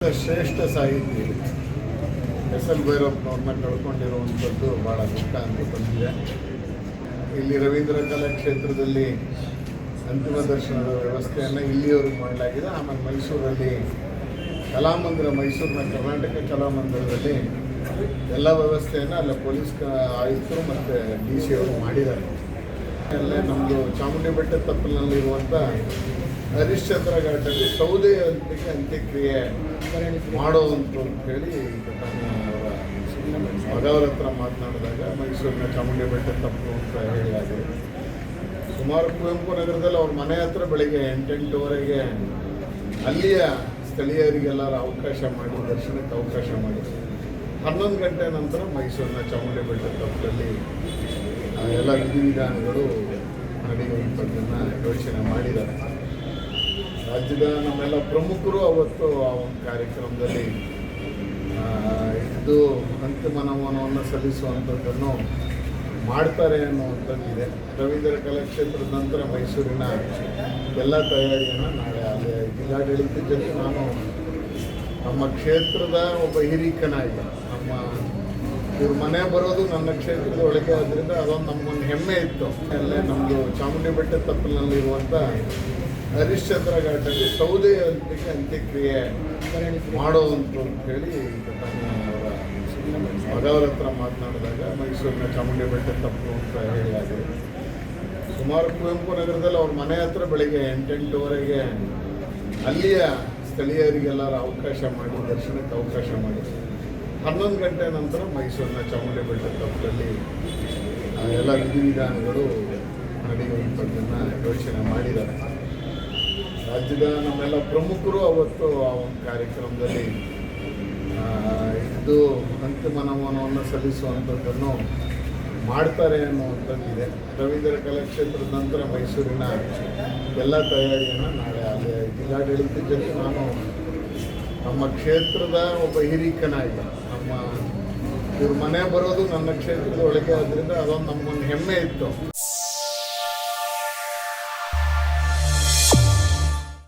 ಶ್ರೇಷ್ಠ ಸಾಹಿತಿ S L ಭೈರಪ್ಪನವ್ರನ್ನ ಕಳ್ಕೊಂಡಿರುವಂಥದ್ದು ಭಾಳ ದುಃಖ ಅಂತ ಬಂದಿದೆ. ಇಲ್ಲಿ ರವೀಂದ್ರ ಕಲಾಕ್ಷೇತ್ರದಲ್ಲಿ ಅಂತಿಮ ದರ್ಶನದ ವ್ಯವಸ್ಥೆಯನ್ನು ಇಲ್ಲಿಯವರೆಗೆ ಮಾಡಲಾಗಿದೆ. ಆಮೇಲೆ ಮೈಸೂರಲ್ಲಿ ಕಲಾಮಂದಿರ, ಮೈಸೂರಿನ ಕರ್ನಾಟಕ ಕಲಾಮಂದಿರದಲ್ಲಿ ಎಲ್ಲ ವ್ಯವಸ್ಥೆಯನ್ನು ಅಲ್ಲ ಪೊಲೀಸ್ ಆಯುಕ್ತರು ಮತ್ತು ಡಿ ಸಿ ಅವರು ಮಾಡಿದ್ದಾರೆ. ಅಲ್ಲೇ ನಮ್ಮದು ಚಾಮುಂಡಿ ಬೆಟ್ಟದ ತಪ್ಪಲಿನಲ್ಲಿರುವಂಥ ಹರಿಶ್ಚಂದ್ರ ಘಾಟಲ್ಲಿ ಸೌದೆ ಅಂತ್ಯಕ್ರಿಯೆ ಮಾಡೋವಂತ ಹೇಳಿ ಅವರ ಮಗವರ ಹತ್ರ ಮಾತನಾಡಿದಾಗ ಮೈಸೂರಿನ ಚಾಮುಂಡಿ ಬೆಟ್ಟ ತಪ್ಪು ಅಂತ ಹೇಳಿದ್ದಾರೆ. ಸುಮಾರು ಕುವೆಂಪು ನಗರದಲ್ಲಿ ಅವ್ರ ಮನೆ ಹತ್ರ ಬೆಳಗ್ಗೆ 8-8:30 ಅಲ್ಲಿಯ ಸ್ಥಳೀಯರಿಗೆಲ್ಲರ ಅವಕಾಶ ಮಾಡಿ ದರ್ಶನಕ್ಕೆ ಅವಕಾಶ ಮಾಡಿ 11 ಗಂಟೆ ನಂತರ ಮೈಸೂರಿನ ಚಾಮುಂಡಿ ಬೆಟ್ಟ ತಪ್ಪಲಲ್ಲಿ ಎಲ್ಲ ವಿಧಿವಿಧಾನಗಳು ನಡೆಯುವಂಥದ್ದನ್ನು ಯೋಚನೆ ಮಾಡಿದ್ದಾರೆ. ರಾಜ್ಯದ ನಮ್ಮೆಲ್ಲ ಪ್ರಮುಖರು ಅವತ್ತು ಆ ಒಂದು ಕಾರ್ಯಕ್ರಮದಲ್ಲಿ ಇದ್ದು ಅಂತಿಮ ನಮನವನ್ನು ಸಲ್ಲಿಸುವಂಥದ್ದನ್ನು ಮಾಡ್ತಾರೆ ಅನ್ನುವಂಥದ್ದಿದೆ. ರವೀಂದ್ರ ಕಲಾಕ್ಷೇತ್ರದ ನಂತರ ಮೈಸೂರಿನ ಎಲ್ಲ ತಯಾರಿಯನ್ನು ನಾಳೆ ಅಲ್ಲಿ ಜಿಲ್ಲಾಡಳಿತದ ಜೊತೆ ನಾನು ನಮ್ಮ ಕ್ಷೇತ್ರದ ಒಬ್ಬ ಹಿರೀಕನಾಗಿ ಇವ್ರ ಮನೆ ಬರೋದು ನನ್ನ ಕ್ಷೇತ್ರದ ಒಳಗೆ ಆದ್ದರಿಂದ ಅದೊಂದು ನಮಗೊಂದು ಹೆಮ್ಮೆ ಇತ್ತು. ಅಲ್ಲೇ ನಮ್ಮದು ಚಾಮುಂಡಿ ಬೆಟ್ಟದ ತಪ್ಪಲಿನಲ್ಲಿರುವಂಥ ಹರಿಶ್ಚಂದ್ರ ಘಾಟಲ್ಲಿ ಸೌದೆ ಅಂತ್ಯಕ್ರಿಯೆ ಮಾಡೋವಂತ ಹೇಳಿ ಅವರ ಮಗವರ ಹತ್ರ ಮಾತನಾಡಿದಾಗ ಮೈಸೂರಿನ ಚಾಮುಂಡಿ ಬೆಟ್ಟ ತಪ್ಪು ಅಂತ ಹೇಳಿದ್ದಾರೆ. ಸುಮಾರು ಕುವೆಂಪು ನಗರದಲ್ಲಿ ಅವ್ರ ಮನೆ ಹತ್ರ ಬೆಳಗ್ಗೆ 8-8:30 ಅಲ್ಲಿಯ ಸ್ಥಳೀಯರಿಗೆಲ್ಲರ ಅವಕಾಶ ಮಾಡಿ ದರ್ಶನಕ್ಕೆ ಅವಕಾಶ ಮಾಡಿ 11 ಗಂಟೆ ನಂತರ ಮೈಸೂರಿನ ಚಾಮುಂಡಿ ಬೆಟ್ಟ ತಪ್ಪಲಲ್ಲಿ ಎಲ್ಲ ವಿಧಿವಿಧಾನಗಳು ನಡೆಯುವಂಥದ್ದನ್ನು ಯೋಚನೆ ಮಾಡಿದ್ದಾರೆ. ರಾಜ್ಯದ ನಮ್ಮೆಲ್ಲ ಪ್ರಮುಖರು ಅವತ್ತು ಆ ಒಂದು ಕಾರ್ಯಕ್ರಮದಲ್ಲಿ ಇದ್ದು ಅಂತಿಮ ನಮನವನ್ನು ಸಲ್ಲಿಸುವಂಥದ್ದನ್ನು ಮಾಡ್ತಾರೆ ಅನ್ನುವಂಥದ್ದಿದೆ. ರವೀಂದ್ರ ಕಲಾಕ್ಷೇತ್ರದ ನಂತರ ಮೈಸೂರಿನ ಎಲ್ಲ ತಯಾರಿಯನ್ನು ನಾಳೆ ಅಲ್ಲಿ ಜಿಲ್ಲಾಡಳಿತದ ಜೊತೆ ನಾನು ನಮ್ಮ ಕ್ಷೇತ್ರದ ಒಬ್ಬ ಹಿರೀಕನಾಗಿ ಇವ್ರ ಮನೆ ಬರೋದು ನನ್ನ ಕ್ಷೇತ್ರದ ಒಳಗೆ ಆದ್ದರಿಂದ ಅದೊಂದು ನಮಗೊಂದು ಹೆಮ್ಮೆ ಇತ್ತು.